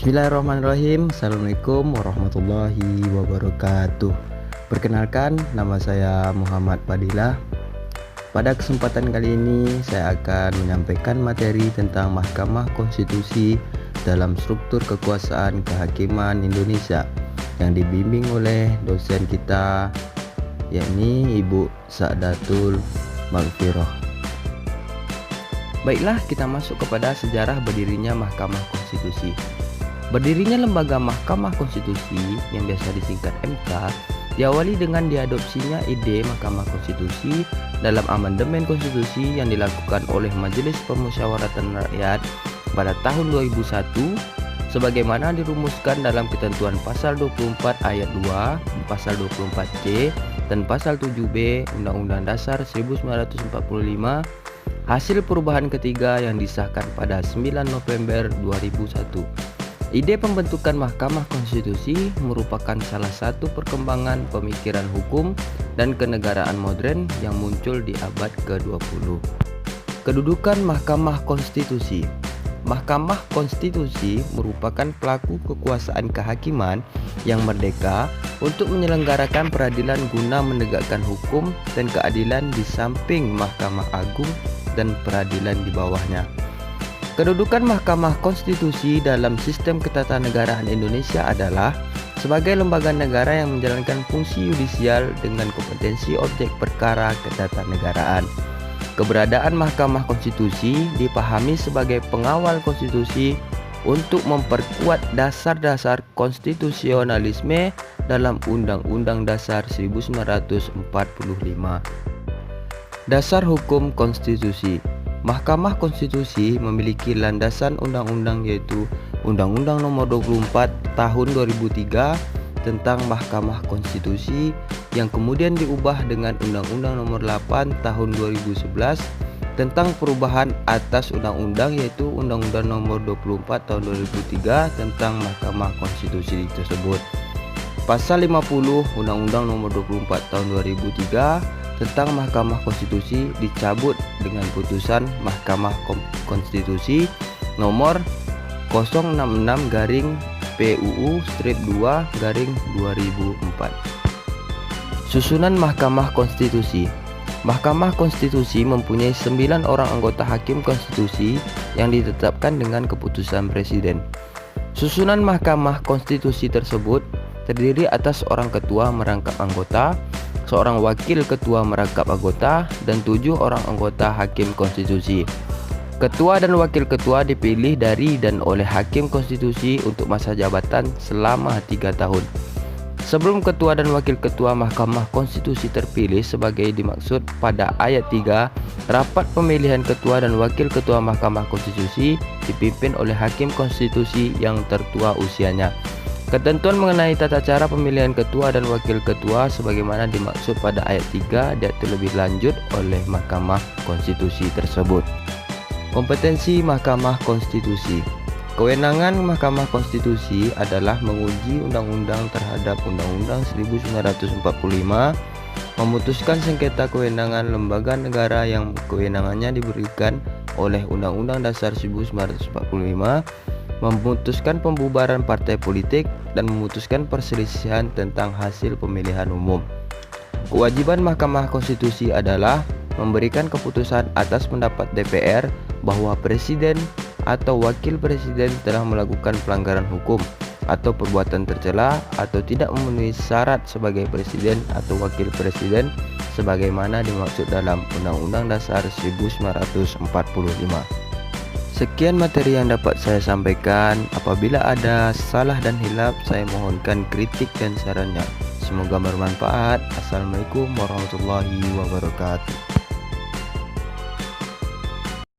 Bismillahirrahmanirrahim. Assalamualaikum warahmatullahi wabarakatuh. Perkenalkan, nama saya Muhammad Fadilah. Pada kesempatan kali ini saya akan menyampaikan materi tentang Mahkamah Konstitusi dalam struktur kekuasaan kehakiman Indonesia yang dibimbing oleh dosen kita, yakni Ibu Sa'datul Maghfirah. Baiklah, kita masuk kepada sejarah berdirinya Mahkamah Konstitusi. Berdirinya lembaga Mahkamah Konstitusi yang biasa disingkat MK diawali dengan diadopsinya ide Mahkamah Konstitusi dalam amandemen konstitusi yang dilakukan oleh Majelis Permusyawaratan Rakyat pada tahun 2001 sebagaimana dirumuskan dalam ketentuan pasal 24 ayat 2, pasal 24C dan pasal 7B Undang-Undang Dasar 1945, hasil perubahan ketiga yang disahkan pada 9 November 2001. Ide pembentukan Mahkamah Konstitusi merupakan salah satu perkembangan pemikiran hukum dan kenegaraan modern yang muncul di abad ke-20. Kedudukan Mahkamah Konstitusi. Mahkamah Konstitusi merupakan pelaku kekuasaan kehakiman yang merdeka untuk menyelenggarakan peradilan guna menegakkan hukum dan keadilan di samping Mahkamah Agung dan peradilan di bawahnya. Kedudukan Mahkamah Konstitusi dalam sistem ketatanegaraan Indonesia adalah sebagai lembaga negara yang menjalankan fungsi yudisial dengan kompetensi objek perkara ketatanegaraan. Keberadaan Mahkamah Konstitusi dipahami sebagai pengawal konstitusi untuk memperkuat dasar-dasar konstitusionalisme dalam Undang-Undang Dasar 1945. Dasar Hukum Konstitusi. Mahkamah Konstitusi memiliki landasan undang-undang yaitu Undang-Undang Nomor 24 Tahun 2003 tentang Mahkamah Konstitusi yang kemudian diubah dengan Undang-Undang Nomor 8 Tahun 2011 tentang perubahan atas undang-undang yaitu Undang-Undang Nomor 24 Tahun 2003 tentang Mahkamah Konstitusi tersebut. Pasal 50 Undang-Undang Nomor 24 Tahun 2003 tentang Mahkamah Konstitusi dicabut dengan putusan Mahkamah Konstitusi nomor 066-PUU-2-2004. Susunan Mahkamah Konstitusi. Mahkamah Konstitusi mempunyai 9 orang anggota hakim konstitusi yang ditetapkan dengan keputusan Presiden. Susunan Mahkamah Konstitusi tersebut terdiri atas seorang ketua merangkap anggota, seorang wakil ketua merangkap anggota, dan 7 orang anggota hakim konstitusi. Ketua dan wakil ketua dipilih dari dan oleh hakim konstitusi untuk masa jabatan selama 3 tahun. Sebelum ketua dan wakil ketua Mahkamah Konstitusi terpilih sebagai dimaksud pada ayat 3, rapat pemilihan ketua dan wakil ketua Mahkamah Konstitusi dipimpin oleh hakim konstitusi yang tertua usianya. Ketentuan mengenai tata cara pemilihan ketua dan wakil ketua sebagaimana dimaksud pada ayat 3 diatur lebih lanjut oleh Mahkamah Konstitusi tersebut. Kompetensi Mahkamah Konstitusi. Kewenangan Mahkamah Konstitusi adalah menguji undang-undang terhadap Undang-Undang 1945, memutuskan sengketa kewenangan lembaga negara yang kewenangannya diberikan oleh Undang-Undang Dasar 1945, memutuskan pembubaran partai politik, dan memutuskan perselisihan tentang hasil pemilihan umum. Kewajiban Mahkamah Konstitusi adalah memberikan keputusan atas pendapat DPR bahwa Presiden atau Wakil Presiden telah melakukan pelanggaran hukum atau perbuatan tercela atau tidak memenuhi syarat sebagai Presiden atau Wakil Presiden sebagaimana dimaksud dalam Undang-Undang Dasar 1945. Sekian materi yang dapat saya sampaikan. Apabila ada salah dan hilaf, saya mohonkan kritik dan sarannya. Semoga bermanfaat. Assalamualaikum warahmatullahi wabarakatuh.